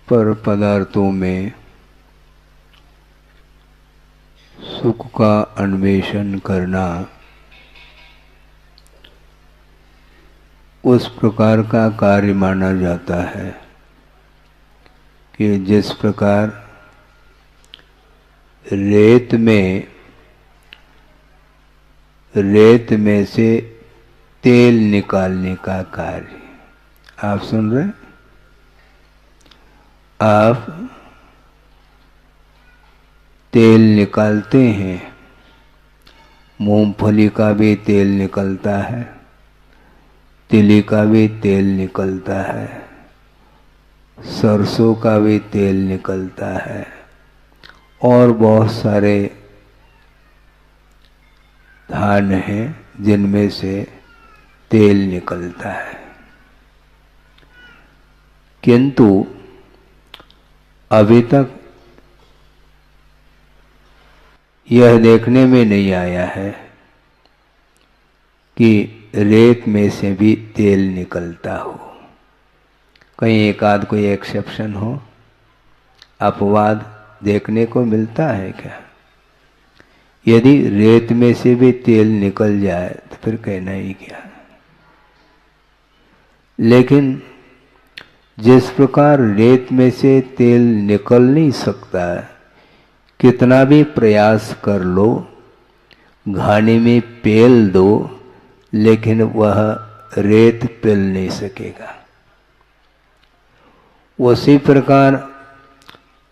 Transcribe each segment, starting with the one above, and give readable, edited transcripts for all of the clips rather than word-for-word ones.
पर पदार्थों में सुख का अन्वेषण करना उस प्रकार का कार्य माना जाता है कि जिस प्रकार रेत में से तेल निकालने का कार्य। आप सुन रहे हैं? आप तेल निकालते हैं, मूंगफली का भी तेल निकलता है, तिली का भी तेल निकलता है, सरसों का भी तेल निकलता है और बहुत सारे धान हैं जिनमें से तेल निकलता है। किंतु अभी तक यह देखने में नहीं आया है कि रेत में से भी तेल निकलता हो। कहीं एक आध कोई एक्सेप्शन हो, अपवाद देखने को मिलता है क्या? यदि रेत में से भी तेल निकल जाए तो फिर कहना ही क्या। लेकिन जिस प्रकार रेत में से तेल निकल नहीं सकता, कितना भी प्रयास कर लो, घानी में पेल दो, लेकिन वह रेत पिल नहीं सकेगा। उसी प्रकार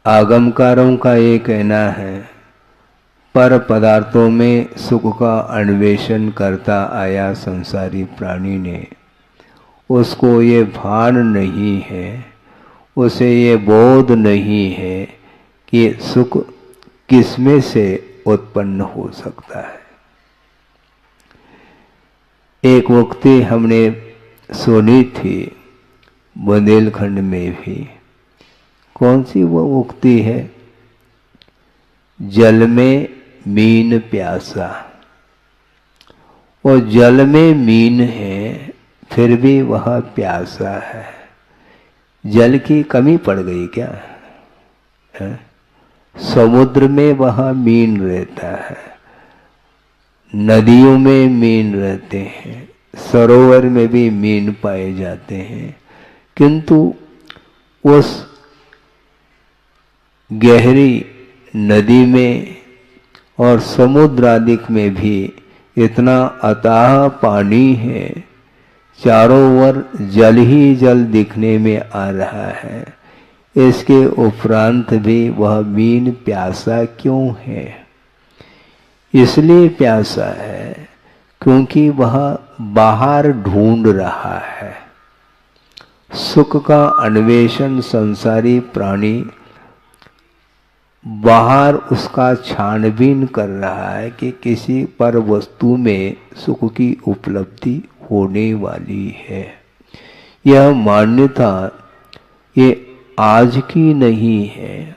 आगमकारों का ये कहना है, पर पदार्थों में सुख का अन्वेषण करता आया संसारी प्राणी ने, उसको ये भान नहीं है, उसे ये बोध नहीं है कि सुख किसमें से उत्पन्न हो सकता है। एक उक्ति हमने सुनी थी बुंदेलखंड में भी। कौन सी वो उक्ति है? जल में मीन प्यासा। और जल में मीन है फिर भी वह प्यासा है। जल की कमी पड़ गई क्या है? समुद्र में वह मीन रहता है, नदियों में मीन रहते हैं, सरोवर में भी मीन पाए जाते हैं, किंतु उस गहरी नदी में और समुद्र आदि में भी इतना अथाह पानी है, चारों ओर जल ही जल दिखने में आ रहा है। इसके उपरांत भी वह मीन प्यासा क्यों है? इसलिए प्यासा है क्योंकि वह बाहर ढूंढ रहा है। सुख का अन्वेषण संसारी प्राणी बाहर उसका छानबीन कर रहा है कि किसी पर वस्तु में सुख की उपलब्धि होने वाली है। यह मान्यता ये आज की नहीं है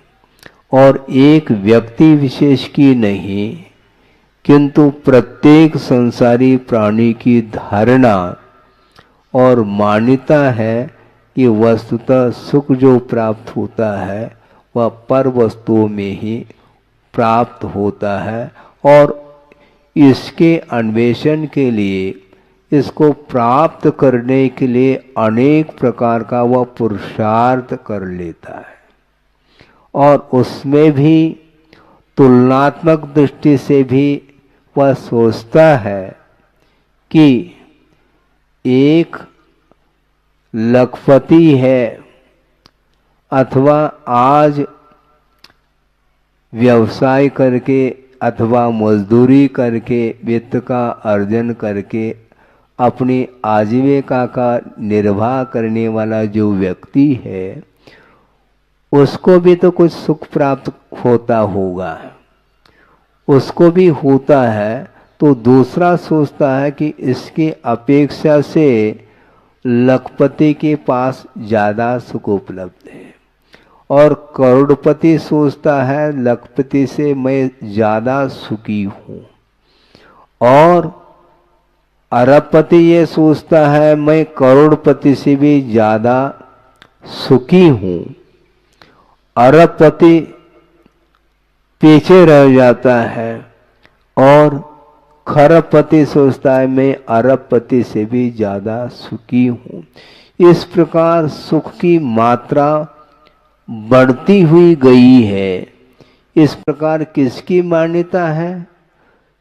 और एक व्यक्ति विशेष की नहीं, किंतु प्रत्येक संसारी प्राणी की धारणा और मान्यता है कि वस्तुतः सुख जो प्राप्त होता है वह पर वस्तुओं में ही प्राप्त होता है और इसके अन्वेषण के लिए, इसको प्राप्त करने के लिए अनेक प्रकार का वह पुरुषार्थ कर लेता है। और उसमें भी तुलनात्मक दृष्टि से भी वह सोचता है कि एक लखपति है अथवा आज व्यवसाय करके अथवा मजदूरी करके वित्त का अर्जन करके अपनी आजीविका का निर्वाह करने वाला जो व्यक्ति है, उसको भी तो कुछ सुख प्राप्त होता होगा, उसको भी होता है। तो दूसरा सोचता है कि इसकी अपेक्षा से लखपति के पास ज़्यादा सुख उपलब्ध है, और करोड़पति सोचता है लखपति से मैं ज़्यादा सुखी हूँ, और अरबपति ये सोचता है मैं करोड़पति से भी ज़्यादा सुखी हूँ। अरबपति पीछे रह जाता है और खरबपति सोचता है मैं अरबपति से भी ज्यादा सुखी हूं। इस प्रकार सुख की मात्रा बढ़ती हुई गई है। इस प्रकार किसकी मान्यता है?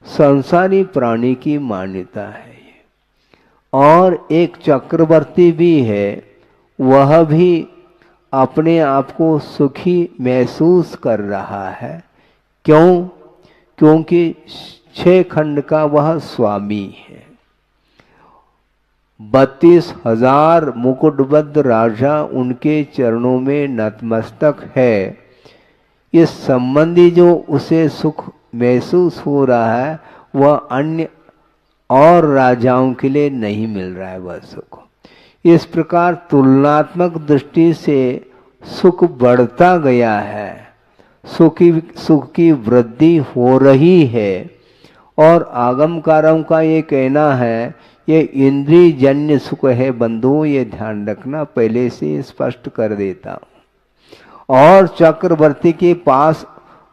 संसारी प्राणी की मान्यता है। और एक चक्रवर्ती भी है, वह भी अपने आप को सुखी महसूस कर रहा है। क्यों? क्योंकि 6 खंड का वह स्वामी है। 32,000 मुकुटबद्ध राजा उनके चरणों में नतमस्तक है। इस संबंधी जो उसे सुख महसूस हो रहा है वह अन्य और राजाओं के लिए नहीं मिल रहा है वह सुख। इस प्रकार तुलनात्मक दृष्टि से सुख बढ़ता गया है, सुख की वृद्धि हो रही है। और आगमकारों का ये कहना है ये इंद्रिय जन्य सुख है बंधु, ये ध्यान रखना, पहले से स्पष्ट कर देता हूं। और चक्रवर्ती के पास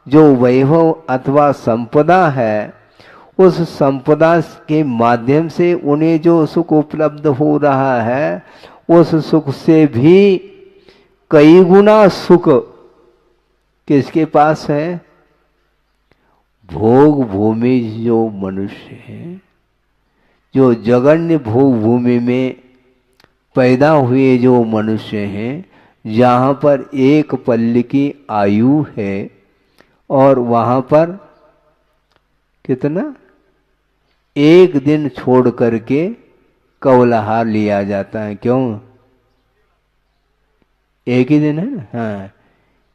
जो वैभव अथवा संपदा है, उस संपदा के माध्यम से उन्हें जो सुख उपलब्ध हो रहा है, उस सुख से भी कई गुना सुख किसके पास है? भोग भूमि जो मनुष्य है, जो जगन्य भोग भूमि में पैदा हुए जो मनुष्य हैं, जहाँ पर एक पल्ली की आयु है और वहाँ पर कितना? एक दिन छोड़ करके कवलहार लिया जाता है। क्यों? एक ही दिन है ना। हाँ,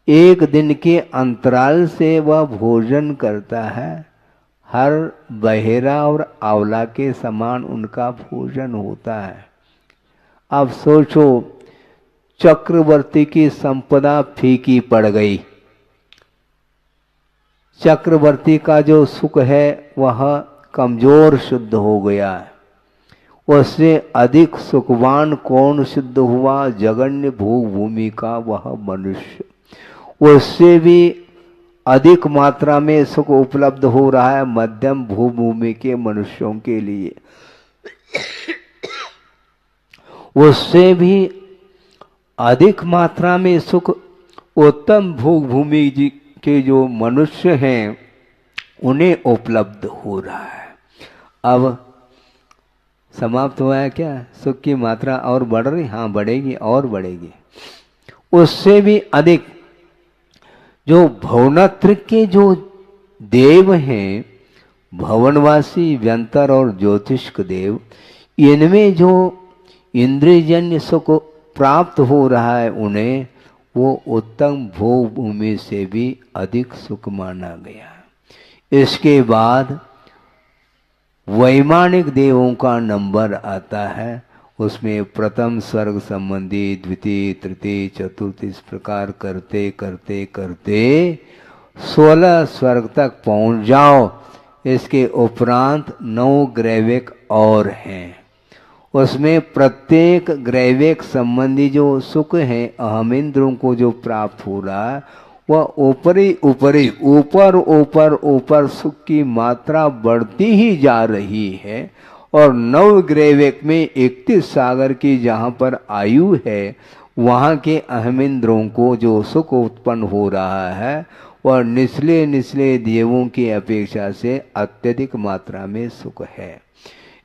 एक दिन के अंतराल से वह भोजन करता है। हर बहेरा और आंवला के समान उनका भोजन होता है। अब सोचो, चक्रवर्ती की संपदा फीकी पड़ गई। चक्रवर्ती का जो सुख है वह कमजोर सिद्ध हो गया है। उससे अधिक सुखवान कौन सिद्ध हुआ? जगन्य भोग भूमि का वह मनुष्य। उससे भी अधिक मात्रा में सुख उपलब्ध हो रहा है मध्यम भूभूमि के मनुष्यों के लिए। उससे भी अधिक मात्रा में सुख उत्तम भोग भूमि के जो मनुष्य हैं उन्हें उपलब्ध हो रहा है। अब समाप्त हुआ है क्या? सुख की मात्रा और बढ़ रही? हाँ, बढ़ेगी और बढ़ेगी। उससे भी अधिक जो भवनत्र के जो देव हैं, भवनवासी, व्यंतर और ज्योतिष्क देव, इनमें जो इंद्रियजन्य सुख प्राप्त हो रहा है उन्हें, वो उत्तम भोग भूमि से भी अधिक सुख माना गया है। इसके बाद वैमानिक देवों का नंबर आता है। उसमें प्रथम स्वर्ग संबंधी, द्वितीय, तृतीय, चतुर्थ, इस प्रकार करते करते करते 16 स्वर्ग तक पहुंच जाओ। इसके उपरांत 9 ग्रैविक और हैं। उसमें प्रत्येक ग्रैविक संबंधी जो सुख है अहमिंद्रों को जो प्राप्त हो रहा है, वह ऊपरी ऊपरी ऊपर ऊपर ऊपर सुख की मात्रा बढ़ती ही जा रही है। और 9 ग्रैविक में 31 सागर की जहाँ पर आयु है, वहाँ के अहमिंद्रों को जो सुख उत्पन्न हो रहा है वह निचले निचले देवों की अपेक्षा से अत्यधिक मात्रा में सुख है।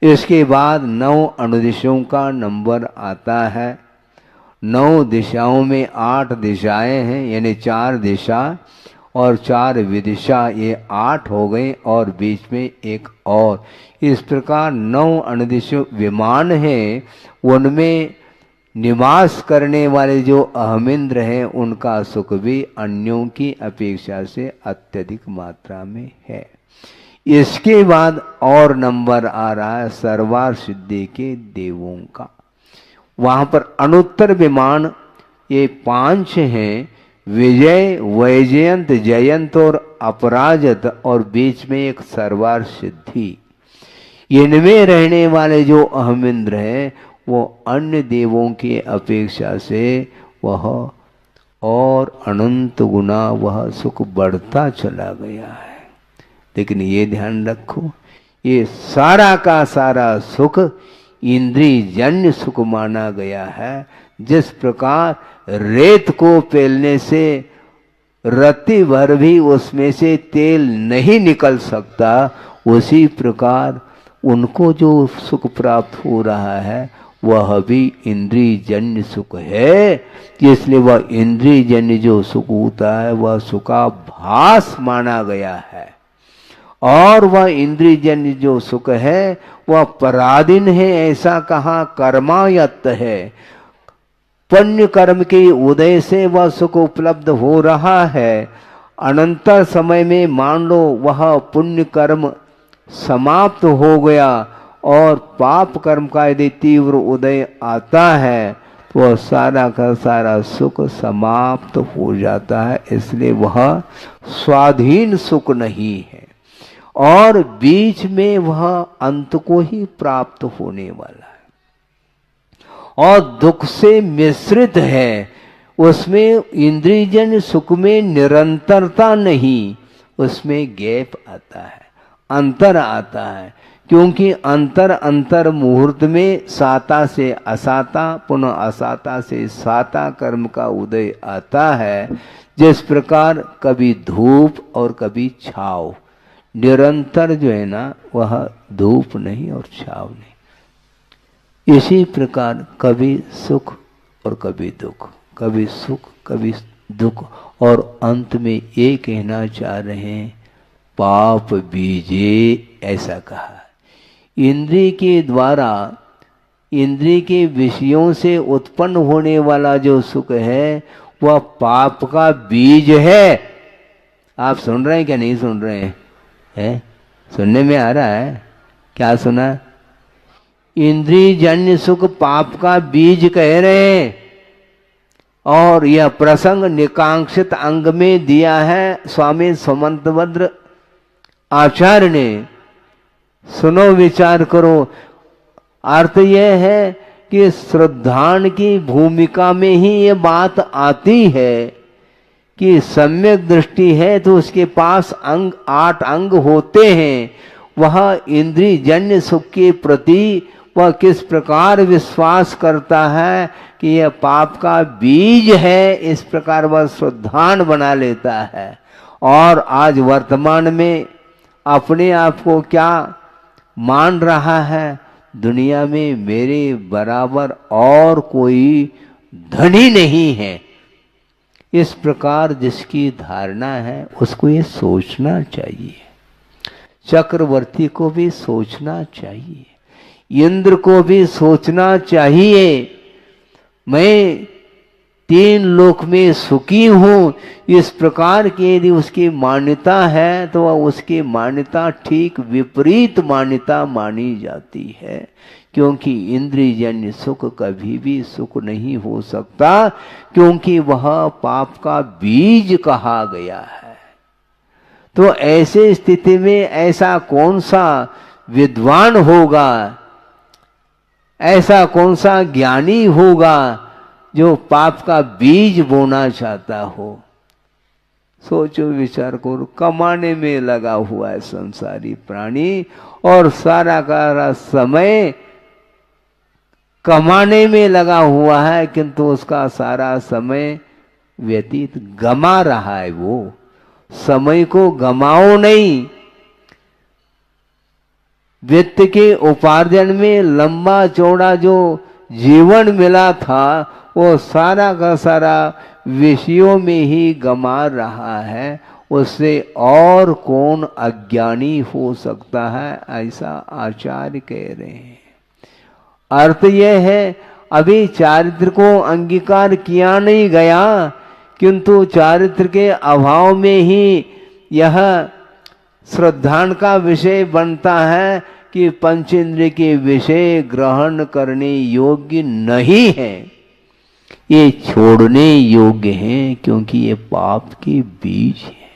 इसके बाद 9 अनुदिशों का नंबर आता है। 9 दिशाओं में 8 दिशाएं हैं, यानी 4 दिशा और 4 विदिशा, ये 8 हो गए और बीच में एक और। इस प्रकार 9 अनुदिश विमान हैं, उनमें निवास करने वाले जो अहमिंद्र हैं उनका सुख भी अन्यों की अपेक्षा से अत्यधिक मात्रा में है। इसके बाद और नंबर आ रहा है सर्वार सिद्धि के देवों का। वहाँ पर अनुत्तर विमान ये 5 हैं, विजय, वैजयंत, जयंत और अपराजित, और बीच में एक सर्वार सिद्धि। इनमें रहने वाले जो अहमिंद्र हैं वो अन्य देवों की अपेक्षा से वह और अनंत गुना वह सुख बढ़ता चला गया है। लेकिन ये ध्यान रखो, ये सारा का सारा सुख इंद्रिय जन्य सुख माना गया है। जिस प्रकार रेत को पेलने से रत्ती भर भी उसमें से तेल नहीं निकल सकता, उसी प्रकार उनको जो सुख प्राप्त हो रहा है वह भी इंद्रिय जन्य सुख है। इसलिए वह इंद्रिय जन्य जो सुख होता है वह सुखाभास माना गया है। और वह इंद्रिय जन्य जो सुख है वह पराधीन है, ऐसा कहा कर्मायत्त है। पुण्य कर्म के उदय से वह सुख उपलब्ध हो रहा है। अनंतर समय में मान लो वह पुण्य कर्म समाप्त हो गया और पाप कर्म का यदि तीव्र उदय आता है तो वह सारा का सारा सुख समाप्त हो जाता है। इसलिए वह स्वाधीन सुख नहीं है और बीच में वह अंत को ही प्राप्त होने वाला है और दुख से मिश्रित है। उसमें इंद्रियजन्य सुख में निरंतरता नहीं, उसमें गैप आता है, अंतर आता है। क्योंकि अंतर मुहूर्त में साता से असाता, पुनः असाता से साता कर्म का उदय आता है। जिस प्रकार कभी धूप और कभी छाव, निरंतर जो है ना वह धूप नहीं और छाव नहीं। इसी प्रकार कभी सुख और कभी दुख, कभी सुख कभी दुख, और अंत में ये कहना चाह रहे हैं पाप बीजे, ऐसा कहा। इंद्रिय के द्वारा, इंद्रिय के विषयों से उत्पन्न होने वाला जो सुख है वह पाप का बीज है। आप सुन रहे हैं क्या नहीं सुन रहे हैं? है? सुनने में आ रहा है? क्या सुना? इंद्रिय जन्य सुख पाप का बीज कह रहे हैं। और यह प्रसंग निकांक्षित अंग में दिया है स्वामी सुमंतभद्र आचार्य ने। सुनो, विचार करो। अर्थ यह है कि श्रद्धान की भूमिका में ही ये बात आती है कि सम्यक दृष्टि है तो उसके पास 8 अंग होते हैं। वह इंद्रिय जन्य सुख के प्रति वह किस प्रकार विश्वास करता है कि यह पाप का बीज है, इस प्रकार वह श्रद्धान बना लेता है। और आज वर्तमान में अपने आप को क्या मान रहा है? दुनिया में मेरे बराबर और कोई धनी नहीं है। इस प्रकार जिसकी धारणा है उसको ये सोचना चाहिए। चक्रवर्ती को भी सोचना चाहिए, इंद्र को भी सोचना चाहिए, मैं 3 लोक में सुखी हूं। इस प्रकार की यदि उसकी मान्यता है तो वह उसकी मान्यता ठीक विपरीत मान्यता मानी जाती है। क्योंकि इंद्रियजन्य सुख कभी भी सुख नहीं हो सकता, क्योंकि वह पाप का बीज कहा गया है। तो ऐसे स्थिति में ऐसा कौन सा विद्वान होगा, ऐसा कौन सा ज्ञानी होगा जो पाप का बीज बोना चाहता हो? सोचो, विचार करो। कमाने में लगा हुआ है संसारी प्राणी और सारा का समय कमाने में लगा हुआ है, किंतु उसका सारा समय व्यतीत गमा रहा है। वो समय को गमाओ नहीं। वित्त के उपार्जन में लंबा चौड़ा जो जीवन मिला था वो सारा का सारा विषयों में ही गमा रहा है। उससे और कौन अज्ञानी हो सकता है, ऐसा आचार्य कह रहे हैं। अर्थ यह है, अभी चारित्र को अंगीकार किया नहीं गया, किंतु चारित्र के अभाव में ही यह श्रद्धान का विषय बनता है कि पंचेंद्रिय के विषय ग्रहण करने योग्य नहीं है, ये छोड़ने योग्य हैं, क्योंकि ये पाप के बीज है।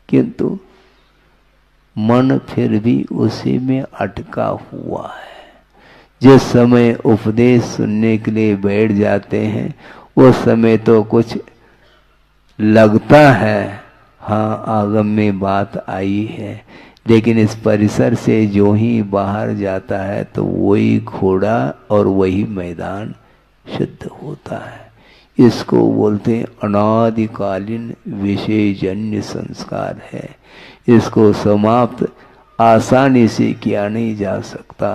किंतु मन फिर भी उसी में अटका हुआ है। जिस समय उपदेश सुनने के लिए बैठ जाते हैं उस समय तो कुछ लगता है, हाँ आगम में बात आई है, लेकिन इस परिसर से जो ही बाहर जाता है तो वही घोड़ा और वही मैदान शुद्ध होता है। इसको बोलते हैं अनादिकालीन विषयजन्य संस्कार है। इसको समाप्त आसानी से किया नहीं जा सकता।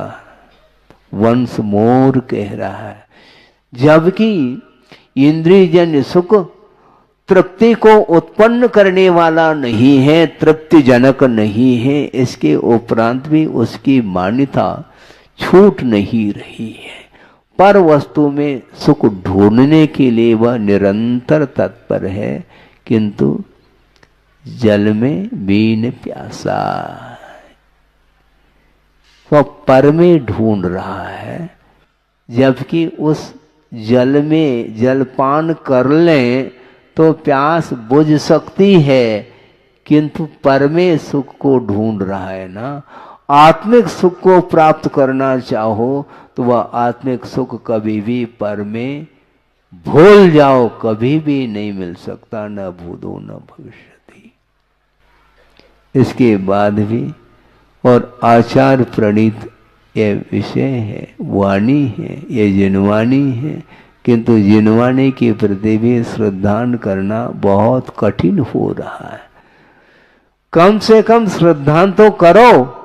वंस मोर कह रहा है, जबकि इंद्रियजन्य सुख तृप्ति को उत्पन्न करने वाला नहीं है, तृप्तिजनक नहीं है, इसके उपरांत भी उसकी मान्यता छूट नहीं रही है। पर वस्तु में सुख ढूंढने के लिए वह निरंतर तत्पर है, किंतु जल में बीन प्यासा, वह पर में ढूंढ रहा है। जबकि उस जल में जलपान कर लें तो प्यास बुझ सकती है, किंतु पर में सुख को ढूंढ रहा है ना। आत्मिक सुख को प्राप्त करना चाहो तो वह आत्मिक सुख कभी भी पर में भूल जाओ, कभी भी नहीं मिल सकता, न भूतो न भविष्यति। इसके बाद भी और आचार प्रणीत ये विषय है, वाणी है, ये जिनवाणी है, किंतु जिनवाणी के प्रति भी श्रद्धान करना बहुत कठिन हो रहा है। कम से कम श्रद्धान तो करो,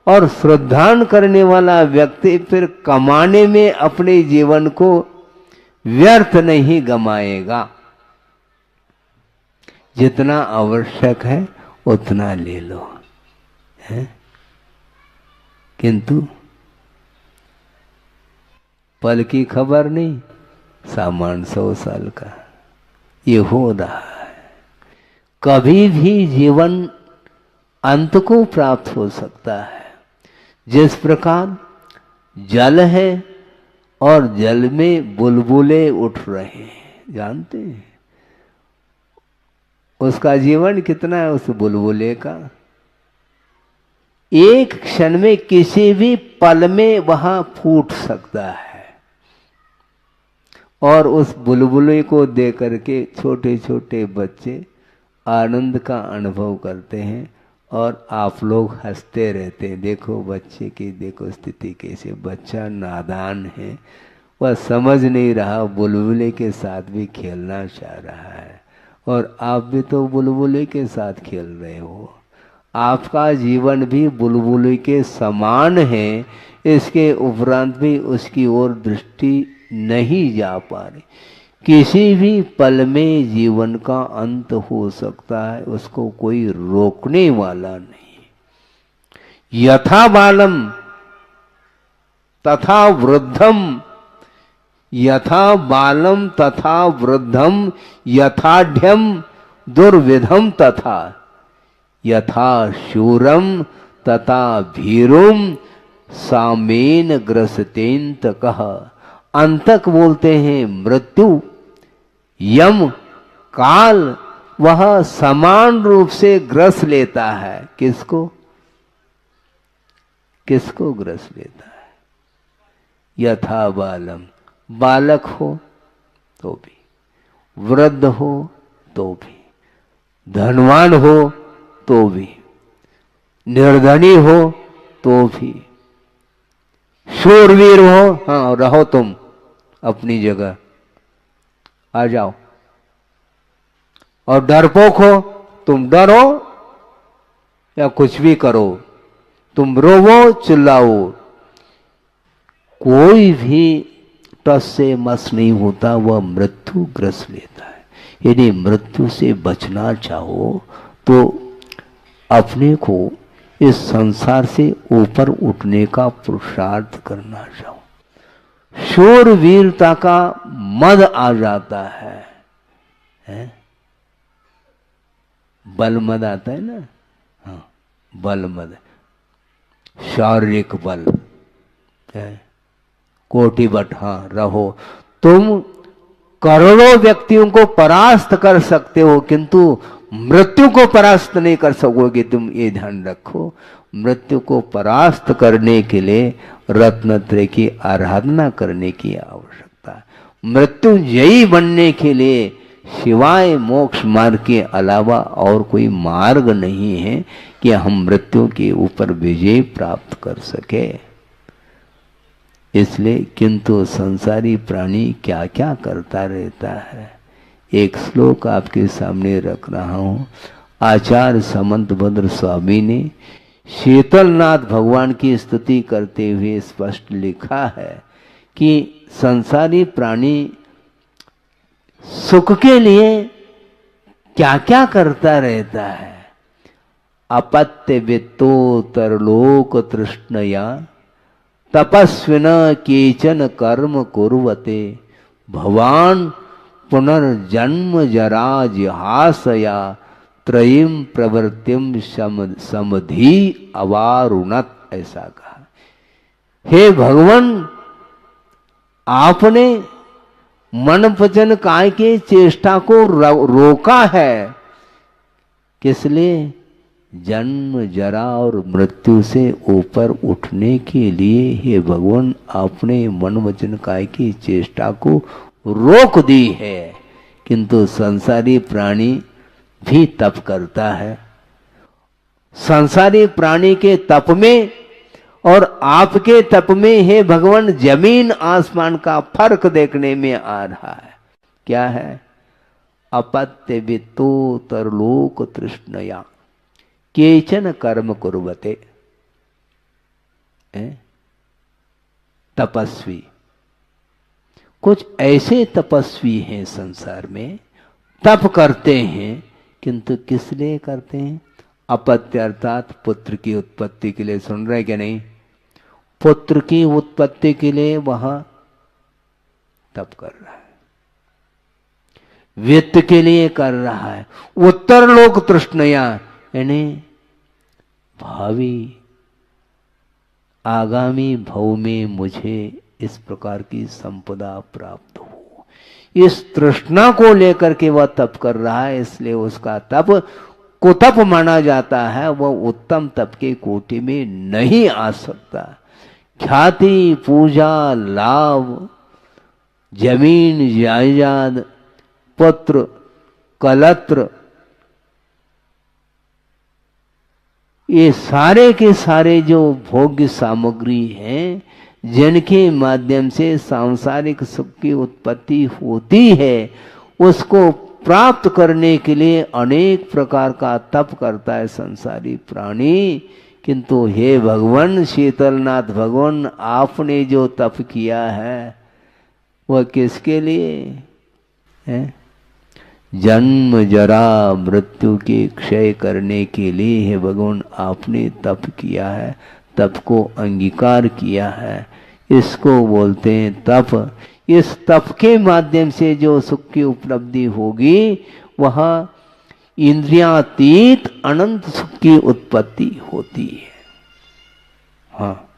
और श्रद्धान करने वाला व्यक्ति फिर कमाने में अपने जीवन को व्यर्थ नहीं गमाएगा। जितना आवश्यक है उतना ले लो, है? किंतु पल की खबर नहीं, सामान 100 साल का ये हो रहा है। कभी भी जीवन अंत को प्राप्त हो सकता है। जिस प्रकार जल है और जल में बुलबुले उठ रहे हैं, जानते हैं उसका जीवन कितना है उस बुलबुले का। एक क्षण में किसी भी पल में वहां फूट सकता है, और उस बुलबुले को देख करके छोटे छोटे बच्चे आनंद का अनुभव करते हैं, और आप लोग हंसते रहते हैं। देखो बच्चे की देखो स्थिति कैसे, बच्चा नादान है, वह समझ नहीं रहा, बुलबुले के साथ भी खेलना चाह रहा है, और आप भी तो बुलबुले के साथ खेल रहे हो। आपका जीवन भी बुलबुले के समान है, इसके उपरांत भी उसकी ओर दृष्टि नहीं जा पा रही। किसी भी पल में जीवन का अंत हो सकता है, उसको कोई रोकने वाला नहीं। यथा बालम तथा वृद्धम, यथा बालम तथा वृद्धम, यथाढ़यम दुर्विधम तथा, यथा शूरम तथा भीरुम सामेन ग्रसतेन्त कह। अंतक बोलते हैं मृत्यु, यम, काल, वह समान रूप से ग्रस लेता है। किसको किसको ग्रस लेता है? यथा बालम, बालक हो तो भी, वृद्ध हो तो भी, धनवान हो तो भी, निर्धनी हो तो भी, शूरवीर हो, हाँ रहो तुम अपनी जगह, आ जाओ, और डरपोक हो तुम डरो या कुछ भी करो, तुम रोवो चिल्लाओ, कोई भी टस से मस नहीं होता, वह मृत्यु ग्रस लेता है। यदि मृत्यु से बचना चाहो तो अपने को इस संसार से ऊपर उठने का पुरुषार्थ करना चाहो। शूरवीरता का मद आ जाता है? बल मद आता है ना, हाँ बल मद, शारीरिक बल है, कोटि बट, हाँ रहो। तुम करोड़ों व्यक्तियों को परास्त कर सकते हो, किंतु मृत्यु को परास्त नहीं कर सकोगे। तुम ये ध्यान रखो, मृत्यु को परास्त करने के लिए रत्नत्रय की आराधना करने की आवश्यकता। सकता है। मृत्युंजयी बनने के लिए सिवाय मोक्ष मार्ग के अलावा और कोई मार्ग नहीं है कि हम मृत्यु के ऊपर विजय प्राप्त कर सके। इसलिए किंतु संसारी प्राणी क्या क्या करता रहता है। एक श्लोक आपके सामने रख रहा हूं। आचार्य समंतभद्र स्वामी ने शीतलनाथ भगवान की स्तुति करते हुए स्पष्ट लिखा है कि संसारी प्राणी सुख के लिए क्या क्या करता रहता है। अपत्य वित्तोत्तरलोक तृष्णया तपस्विन केचन कर्म कुर्वते भवान पुनर्जन्म जरा जिहासया त्रयीम प्रवृत्तिम समधि अवारुणत। ऐसा कहा, हे भगवान, आपने मन वचन काय के चेष्टा को रोका है। किस लिए? जन्म जरा और मृत्यु से ऊपर उठने के लिए हे भगवान आपने मन वचन काय की चेष्टा को रोक दी है। किंतु संसारी प्राणी भी तप करता है। संसारी प्राणी के तप में और आपके तप में हे भगवान जमीन आसमान का फर्क देखने में आ रहा है। क्या है? अपत्य वित्तोत्तरलोक तृष्णया केचन कर्म कुर्वते। तपस्वी, कुछ ऐसे तपस्वी हैं संसार में, तप करते हैं, किंतु किस लिए करते हैं? अपत्य अर्थात पुत्र की उत्पत्ति के लिए। सुन रहे क्या नहीं? पुत्र की उत्पत्ति के लिए वह तप कर रहा है, वित्त के लिए कर रहा है। उत्तर लोक तृष्णया यानी भावी आगामी भव में मुझे इस प्रकार की संपदा प्राप्त हो, इस तृष्णा को लेकर के वह तप कर रहा है। इसलिए उसका तप कुतप माना जाता है, वह उत्तम तप के कोटि में नहीं आ सकता। ख्याति, पूजा, लाभ, जमीन जायदाद, पुत्र, कलत्र, ये सारे के सारे जो भोग्य सामग्री हैं, जिनके माध्यम से सांसारिक सुख की उत्पत्ति होती है, उसको प्राप्त करने के लिए अनेक प्रकार का तप करता है संसारी प्राणी। किंतु हे भगवान शीतलनाथ भगवान, आपने जो तप किया है वह किसके लिए है? जन्म जरा मृत्यु के क्षय करने के लिए हे भगवान आपने तप किया है, तप को अंगीकार किया है। इसको बोलते हैं तप। इस तप के माध्यम से जो सुख की उपलब्धि होगी वह इंद्रियातीत अनंत सुख की उत्पत्ति होती है। हाँ,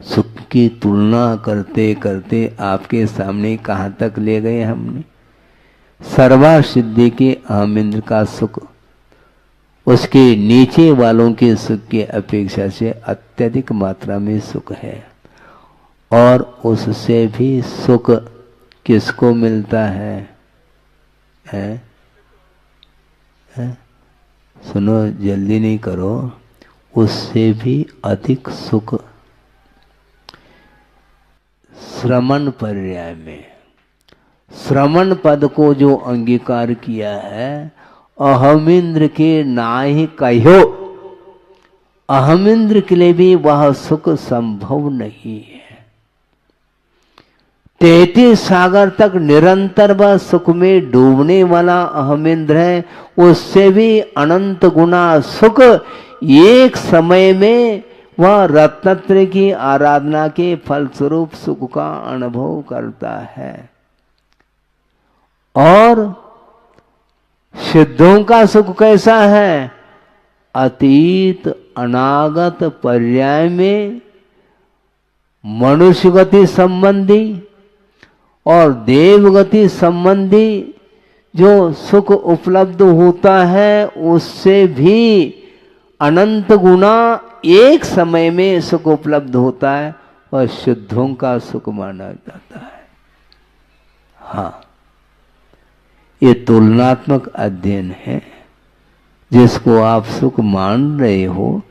सुख की तुलना करते करते आपके सामने कहाँ तक ले गए हमने? सर्वा सिद्धि के अहमिंद्र का सुख उसके नीचे वालों के सुख की अपेक्षा से अत्यधिक मात्रा में सुख है। और उससे भी सुख किसको मिलता है? सुनो, जल्दी नहीं करो। उससे भी अधिक सुख श्रमण पर्याय में, श्रमण पद को जो अंगीकार किया है, अहमिंद्र के नाहि कहो, अहमिंद्र के लिए भी वह सुख संभव नहीं है। 33 सागर तक निरंतर वह सुख में डूबने वाला अहमिंद्र है। उससे भी अनंत गुना सुख एक समय में वह रत्नत्र की आराधना के फलस्वरूप सुख का अनुभव करता है। और सिद्धों का सुख कैसा है? अतीत अनागत पर्याय में मनुष्य गति संबंधी और देवगति संबंधी जो सुख उपलब्ध होता है, उससे भी अनंत गुना एक समय में सुख उपलब्ध होता है और सिद्धों का सुख माना जाता है। हाँ, ये तुलनात्मक अध्ययन है। जिसको आप सुख मान रहे हो,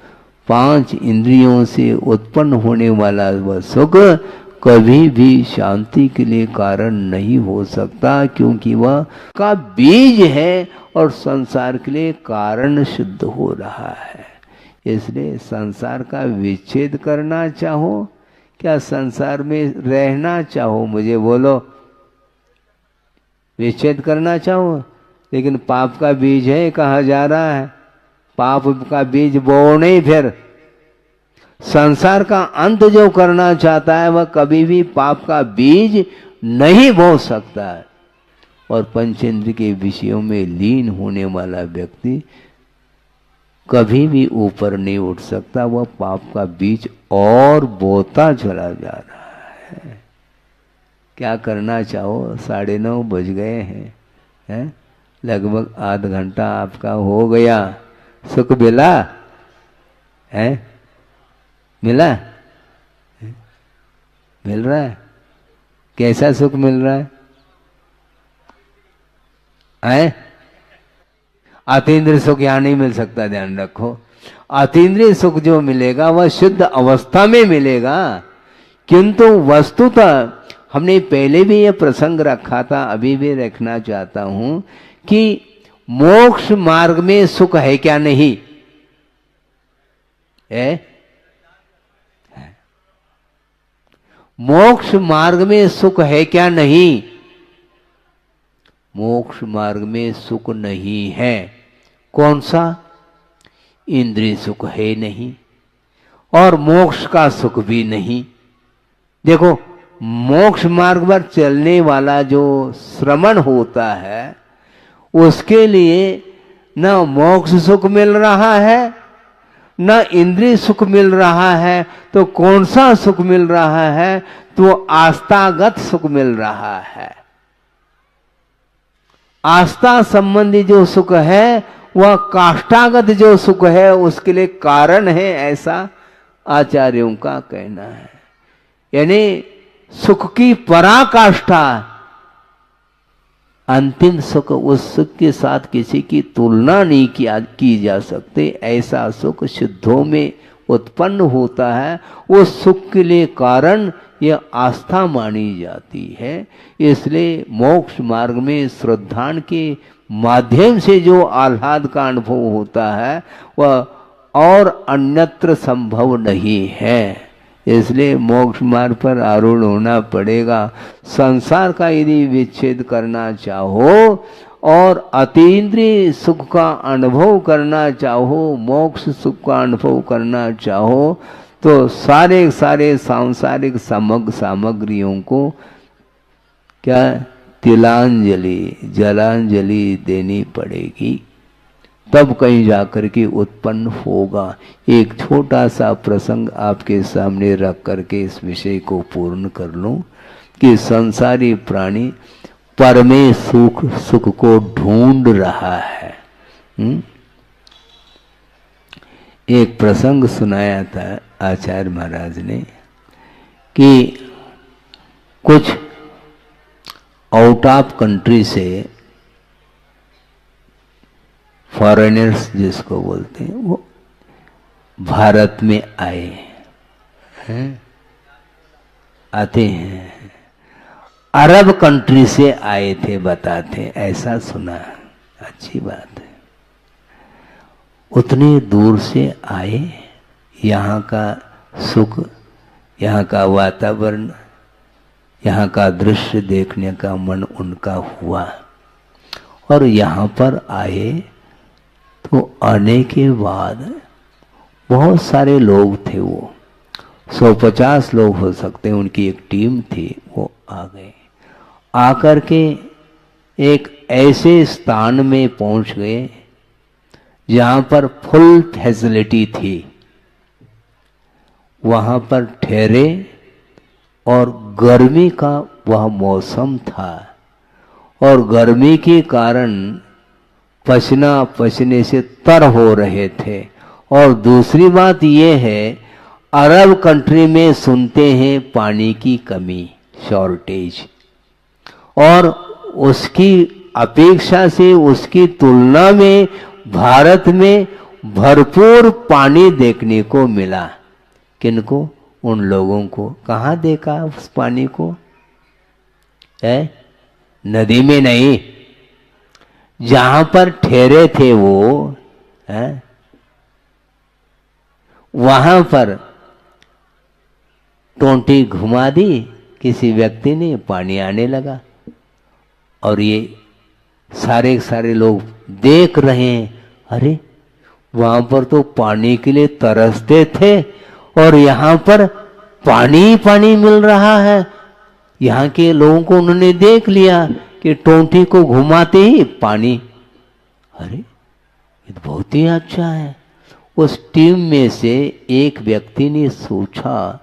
5 इंद्रियों से उत्पन्न होने वाला वह सुख कभी भी शांति के लिए कारण नहीं हो सकता, क्योंकि वह का बीज है और संसार के लिए कारण सिद्ध हो रहा है। इसलिए संसार का विच्छेद करना चाहो, क्या संसार में रहना चाहो, मुझे बोलो। विच्छेद करना चाहो, लेकिन पाप का बीज है, कहा जा रहा है पाप का बीज बो नहीं। फिर संसार का अंत जो करना चाहता है वह कभी भी पाप का बीज नहीं बो सकता है। और पंचेंद्र के विषयों में लीन होने वाला व्यक्ति कभी भी ऊपर नहीं उठ सकता, वह पाप का बीज और बोता चला जा रहा है। क्या करना चाहो, 9:30 बज गए हैं, लगभग आध घंटा आपका हो गया। सुख मिला है? मिला? मिल रहा है? कैसा सुख मिल रहा है? अतीन्द्रिय सुख यहां नहीं मिल सकता, ध्यान रखो। अतीन्द्रिय सुख जो मिलेगा वह शुद्ध अवस्था में मिलेगा, किंतु वस्तुतः हमने पहले भी यह प्रसंग रखा था, अभी भी रखना चाहता हूं कि मोक्ष मार्ग में सुख है क्या? नहीं है? मोक्ष मार्ग में सुख है क्या? नहीं। मोक्ष मार्ग में सुख नहीं है। कौन सा? इंद्रिय सुख है नहीं, और मोक्ष का सुख भी नहीं। देखो, मोक्ष मार्ग पर चलने वाला जो श्रमण होता है उसके लिए न मोक्ष सुख मिल रहा है न इंद्रिय सुख मिल रहा है, तो कौन सा सुख मिल रहा है? तो आस्थागत सुख मिल रहा है। आस्था संबंधी जो सुख है वह काष्ठागत जो सुख है उसके लिए कारण है, ऐसा आचार्यों का कहना है। यानी सुख की पराकाष्ठा, अंतिम सुख, उस सुख के साथ किसी की तुलना नहीं की जा सकती। ऐसा सुख शुद्धों में उत्पन्न होता है। उस सुख के लिए कारण यह आस्था मानी जाती है। इसलिए मोक्ष मार्ग में श्रद्धान के माध्यम से जो आह्लाद का अनुभव होता है वह और अन्यत्र संभव नहीं है। इसलिए मोक्ष मार्ग पर आरूढ़ होना पड़ेगा। संसार का यदि विच्छेद करना चाहो और अतीन्द्रिय सुख का अनुभव करना चाहो, मोक्ष सुख का अनुभव करना चाहो, तो सारे सांसारिक सामग्रियों को क्या तिलांजलि, जलांजलि देनी पड़ेगी, तब कहीं जाकर के उत्पन्न होगा। एक छोटा सा प्रसंग आपके सामने रख करके इस विषय को पूर्ण कर लूं कि संसारी प्राणी परमे सुख को ढूंढ रहा है। एक प्रसंग सुनाया था आचार्य महाराज ने कि कुछ आउट ऑफ कंट्री से फॉरेनर्स जिसको बोलते हैं वो भारत में आए हैं, आते हैं। अरब कंट्री से आए थे बताते, ऐसा सुना। अच्छी बात है। उतने दूर से आए, यहाँ का सुख, यहाँ का वातावरण, यहाँ का दृश्य देखने का मन उनका हुआ और यहाँ पर आए। तो आने के बाद बहुत सारे लोग थे, वो 150 लोग हो सकते हैं, उनकी एक टीम थी। वो आ गए, आकर के एक ऐसे स्थान में पहुंच गए जहां पर फुल फैसिलिटी थी। वहां पर ठहरे और गर्मी का वह मौसम था और गर्मी के कारण पसीना पसीने से तर हो रहे थे। और दूसरी बात यह है, अरब कंट्री में सुनते हैं पानी की कमी, शॉर्टेज, और उसकी अपेक्षा से, उसकी तुलना में भारत में भरपूर पानी देखने को मिला। किनको? उन लोगों को। कहाँ देखा उस पानी को? है नदी में नहीं, जहां पर ठहरे थे वो, है वहां पर टोंटी घुमा दी किसी व्यक्ति ने, पानी आने लगा। और ये सारे सारे लोग देख रहे हैं, अरे वहां पर तो पानी के लिए तरसते थे और यहाँ पर पानी ही पानी मिल रहा है। यहाँ के लोगों को उन्होंने देख लिया कि टोंटी को घुमाते ही पानी। अरे ये तो बहुत ही अच्छा है। उस टीम में से एक व्यक्ति ने सोचा,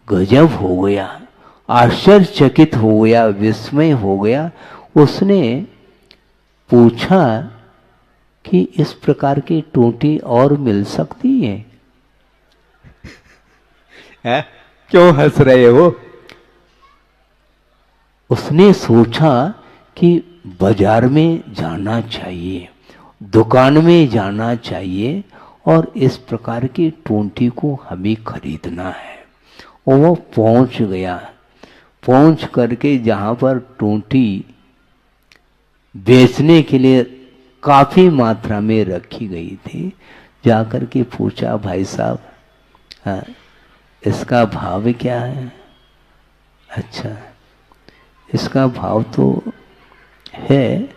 गजब हो गया, आश्चर्यचकित हो गया, विस्मय हो गया। उसने पूछा कि इस प्रकार की टोंटी और मिल सकती है? क्यों हंस रहे हो? उसने सोचा कि बाजार में जाना चाहिए, दुकान में जाना चाहिए और इस प्रकार की टोंटी को हमें खरीदना है। और वो पहुंच गया। पहुंच करके जहां पर टोंटी बेचने के लिए काफी मात्रा में रखी गई थी, जाकर के पूछा, भाई साहब, हाँ, इसका भाव क्या है? अच्छा, इसका भाव तो है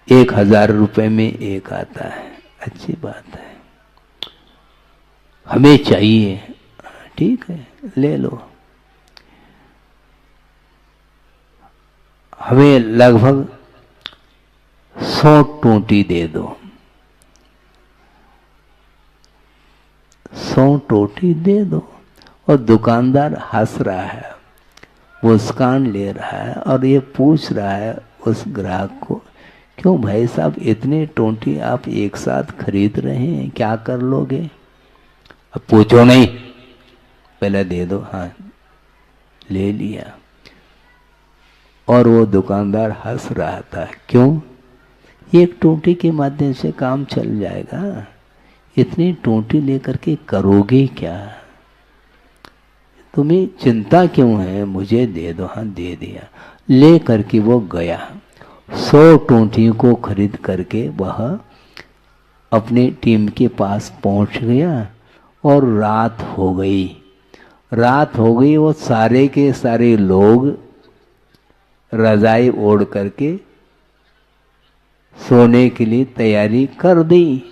1000 रुपए में एक आता है। अच्छी बात है, हमें चाहिए। ठीक है, ले लो। हमें लगभग 100 टोंटी दे दो। 100 टोंटी दे दो। और दुकानदार हंस रहा है, मुस्कान ले रहा है और ये पूछ रहा है उस ग्राहक को, क्यों भाई साहब, इतने टोंटी आप एक साथ खरीद रहे हैं, क्या कर लोगे? अब पूछो नहीं, पहले दे दो। हाँ, ले लिया। और वो दुकानदार हंस रहा था। क्यों? एक टोंटी के माध्यम से काम चल जाएगा, इतनी टोंटी लेकर के करोगे क्या? तुम्हें चिंता क्यों है? मुझे दे दो। हाँ, दे दिया। ले करके वो गया। 100 टोंटियों को खरीद करके वह अपनी टीम के पास पहुंच गया और रात हो गई। रात हो गई, वो सारे के सारे लोग रजाई ओढ़ करके सोने के लिए तैयारी कर दी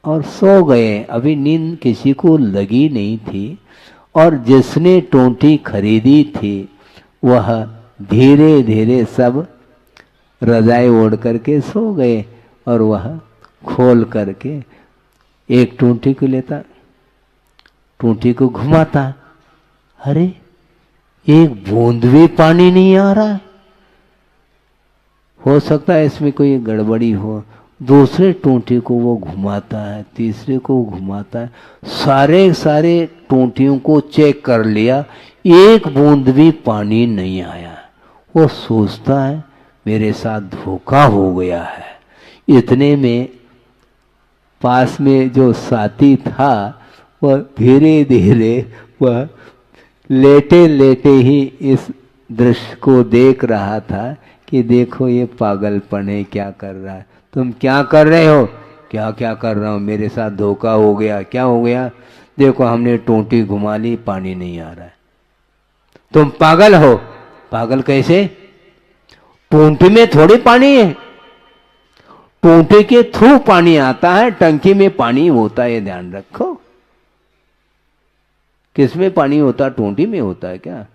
और सो गए। अभी नींद किसी को लगी नहीं थी। और जिसने टोंटी खरीदी थी वह धीरे धीरे सब रजाई ओढ़ करके सो गए। और वह खोल करके एक टोंटी को लेता, टोंटी को घुमाता। अरे एक बूंद भी पानी नहीं आ रहा। हो सकता है इसमें कोई गड़बड़ी हो। दूसरे टोंटी को वो घुमाता है, तीसरे को घुमाता है, सारे सारे टोंटियों को चेक कर लिया, एक बूंद भी पानी नहीं आया। वो सोचता है मेरे साथ धोखा हो गया है। इतने में पास में जो साथी था वह धीरे धीरे वह लेटे लेटे ही इस दृश्य को देख रहा था कि देखो ये पागलपन है, क्या कर रहा है। तुम क्या कर रहे हो? क्या क्या कर रहा हूँ, मेरे साथ धोखा हो गया। क्या हो गया? देखो हमने टोंटी घुमा ली, पानी नहीं आ रहा है। तुम पागल हो। पागल कैसे? टोंटी में थोड़ी पानी है, टोंटी के थ्रू पानी आता है, टंकी में पानी होता है, ध्यान रखो। किसमें पानी होता है? टोंटी में होता है क्या?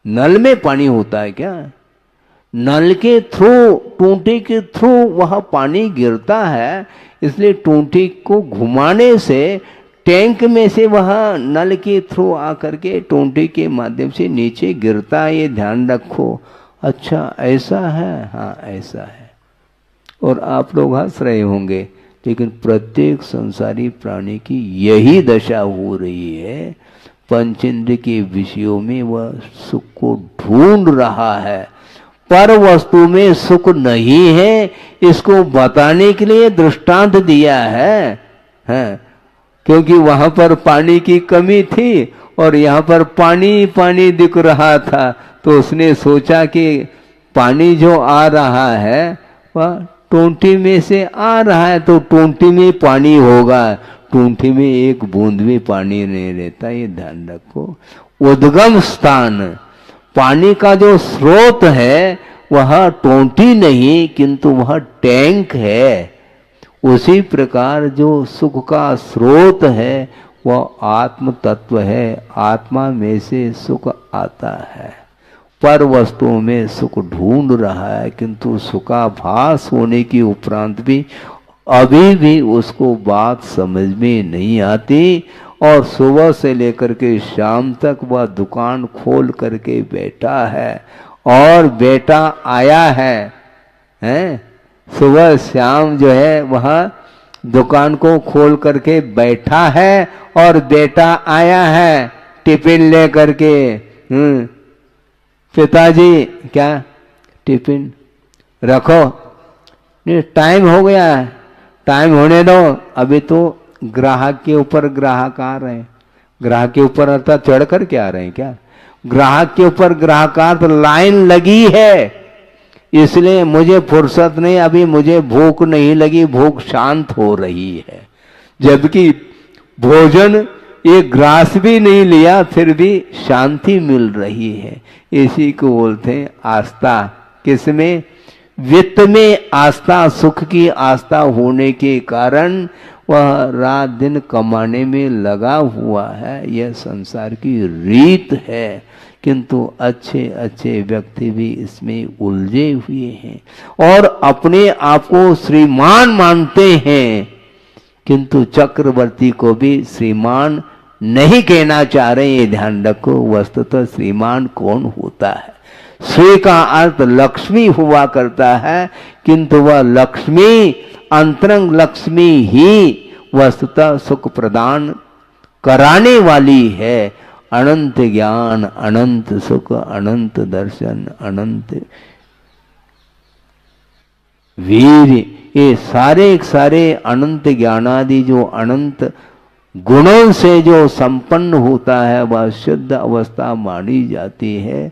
नल में पानी होता है क्या? नल के थ्रू, टोंटी के थ्रू वह पानी गिरता है। इसलिए टोंटी को घुमाने से टैंक में से वह नल के थ्रू आकर के टोंटी के माध्यम से नीचे गिरता है, ये ध्यान रखो। अच्छा ऐसा है? हाँ ऐसा है। और आप लोग हंस रहे होंगे, लेकिन प्रत्येक संसारी प्राणी की यही दशा हो रही है। पंचेंद्र के विषयों में वह सुख को ढूंढ ढूंढ रहा है। पर वस्तु में सुख नहीं है, इसको बताने के लिए दृष्टांत दिया है, क्योंकि वहां पर पानी की कमी थी और यहाँ पर पानी पानी दिख रहा था, तो उसने सोचा कि पानी जो आ रहा है वह टोंटी में से आ रहा है, तो टोंटी में पानी होगा, टोंटी में एक बूंद भी पानी नहीं रहता, ये ध्यान रखो। उद्गम स्थान, पानी का जो स्रोत है वह टोंटी नहीं किंतु वह टैंक है। उसी प्रकार जो सुख का स्रोत है वह आत्म तत्व है, आत्मा में से सुख आता है। पर वस्तुओं में सुख ढूंढ रहा है, किंतु सुखाभास होने की उपरांत भी अभी भी उसको बात समझ में नहीं आती, और सुबह से लेकर के शाम तक वह दुकान खोल करके बैठा है, और बेटा आया है, सुबह शाम जो है वह दुकान को खोल करके बैठा है, और बेटा आया है टिफिन ले करके, पिताजी क्या टिफिन रखो, नहीं टाइम हो गया है, टाइम होने दो, अभी तो ग्राहक के ऊपर ग्राहक आ रहे हैं, ग्राहक के ऊपर अर्थात चढ़ कर के आ रहे हैं क्या, ग्राहक के ऊपर ग्राहक आ, तो लाइन लगी है, इसलिए मुझे फुर्सत नहीं, अभी मुझे भूख नहीं लगी, भूख शांत हो रही है। जबकि भोजन एक ग्रास भी नहीं लिया फिर भी शांति मिल रही है। इसी को बोलते हैं आस्था। किसमें? वित्त में आस्था, सुख की आस्था होने के कारण वह रात दिन कमाने में लगा हुआ है। यह संसार की रीत है, किंतु अच्छे अच्छे व्यक्ति भी इसमें उलझे हुए हैं और अपने आप को श्रीमान मानते हैं, किंतु चक्रवर्ती को भी श्रीमान नहीं कहना चाह रहे। ये ध्यान रखो, वस्तुतः श्रीमान कौन होता है? श्री का अर्थ लक्ष्मी हुआ करता है, किंतु वह लक्ष्मी, अंतरंग लक्ष्मी ही वस्तुतः सुख प्रदान कराने वाली है। अनंत ज्ञान, अनंत सुख, अनंत दर्शन, अनंत वीर, ये सारे अनंत ज्ञानादि जो अनंत गुणों से जो संपन्न होता है वह शुद्ध अवस्था मानी जाती है।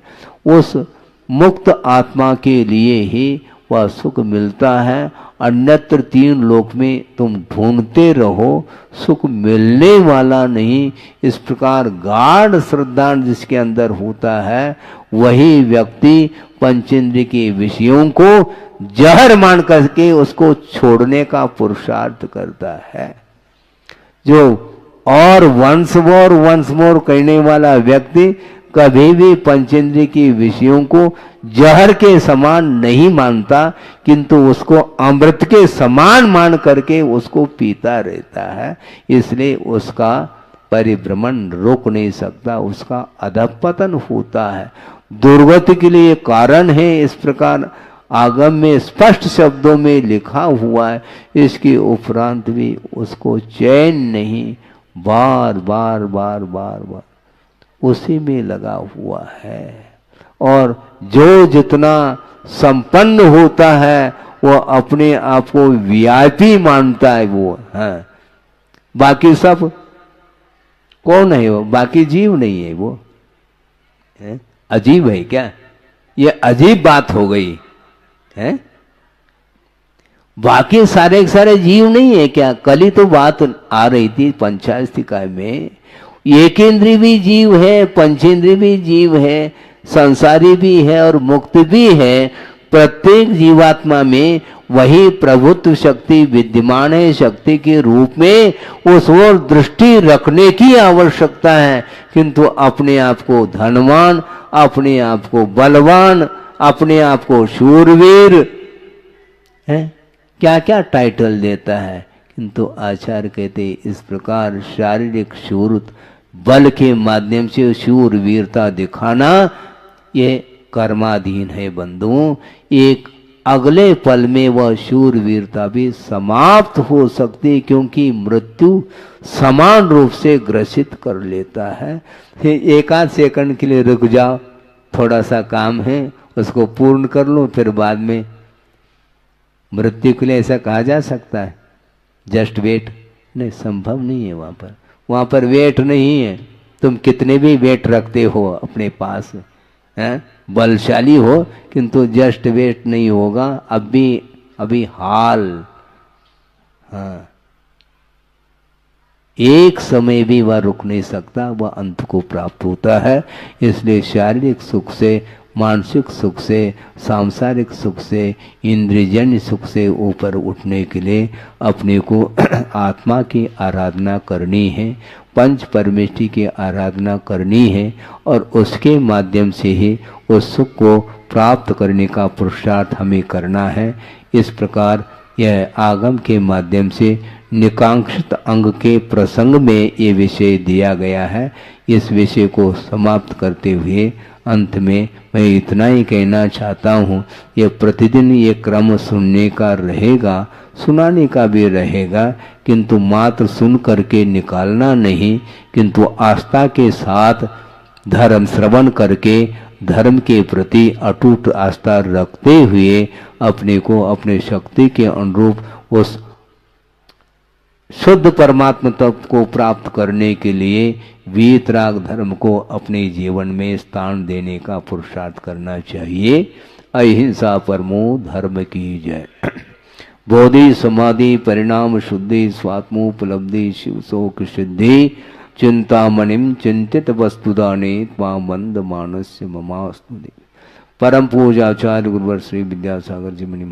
उस मुक्त आत्मा के लिए ही वह सुख मिलता है। अन्यत्र तीन लोक में तुम ढूंढते रहो, सुख मिलने वाला नहीं। इस प्रकार गाढ़ श्रद्धा जिसके अंदर होता है वही व्यक्ति पंचेंद्रिय के विषयों को जहर मान करके उसको छोड़ने का पुरुषार्थ करता है। जो और वंस मोर कहने वाला व्यक्ति कभी भी पंचेंद्रिय के विषयों को जहर के समान नहीं मानता, किंतु उसको अमृत के समान मान करके उसको पीता रहता है। इसलिए उसका परिभ्रमण रोक नहीं सकता, उसका अधपतन होता है, दुर्गति के लिए कारण है। इस प्रकार आगम में स्पष्ट शब्दों में लिखा हुआ है। इसके उपरांत भी उसको चैन नहीं, बार बार बार बार बार उसी में लगा हुआ है। और जो जितना संपन्न होता है वो अपने आप को वीआईपी मानता है वो है। बाकी सब कौन है? वो बाकी जीव नहीं है, वो है? अजीब है क्या? ये अजीब बात हो गई है। बाकी सारे सारे जीव नहीं है क्या? कल ही तो बात आ रही थी पंचायतिका में, एकेंद्रीय भी जीव है, पंचेंद्रीय भी जीव है, संसारी भी है और मुक्त भी है। प्रत्येक जीवात्मा में वही प्रभुत्व शक्ति विद्यमान है। शक्ति के रूप में उस ओर दृष्टि रखने की आवश्यकता है, किंतु अपने आप को धनवान, अपने आप को बलवान, अपने आप को शूरवीर है, क्या क्या टाइटल देता है। किंतु आचार्य कहते इस प्रकार शारीरिक शूरत बल के माध्यम से शूरवीरता दिखाना ये कर्माधीन है बंधुओं। एक अगले पल में वह शूरवीरता भी समाप्त हो सकती, क्योंकि मृत्यु समान रूप से ग्रसित कर लेता है। फिर एक आध सेकंड के लिए रुक जाओ, थोड़ा सा काम है उसको पूर्ण कर लो, फिर बाद में मृत्यु के लिए ऐसा कहा जा सकता है जस्ट वेट? नहीं, संभव नहीं है। वहाँ पर वेट नहीं है। तुम कितने भी वेट रखते हो अपने पास, हैं, बलशाली हो, किंतु जस्ट वेट नहीं होगा। अभी हाल, हाँ, एक समय भी वह रुक नहीं सकता, वह अंत को प्राप्त होता है। इसलिए शारीरिक सुख से, मानसिक सुख से, सांसारिक सुख से, इंद्रियजन्य सुख से ऊपर उठने के लिए अपने को आत्मा की आराधना करनी है, पंच परमेष्टि की आराधना करनी है, और उसके माध्यम से ही उस सुख को प्राप्त करने का पुरुषार्थ हमें करना है। इस प्रकार यह आगम के माध्यम से निकांक्षित अंग के प्रसंग में ये विषय दिया गया है। इस विषय को समाप्त करते हुए अंत में मैं इतना ही कहना चाहता हूँ, ये प्रतिदिन ये क्रम सुनने का रहेगा, सुनाने का भी रहेगा, किंतु मात्र सुन करके निकालना नहीं, किंतु आस्था के साथ धर्म श्रवण करके धर्म के प्रति अटूट आस्था रखते हुए अपने को अपने शक्ति के अनुरूप उस शुद्ध परमात्मा तत्व को प्राप्त करने के लिए वीतराग धर्म को अपने जीवन में स्थान देने का पुरुषार्थ करना चाहिए। अहिंसा परमो धर्म की जय। बोधि समाधि परिणाम शुद्धि स्वात्मोपलब्धि शिव शोक सिद्धि चिंतामणिम चिंतित वस्तुदाने त्वामंद मानस्य ममास्तु। परम पूज्य आचार्य गुरुवर श्री विद्यासागर जी मुनि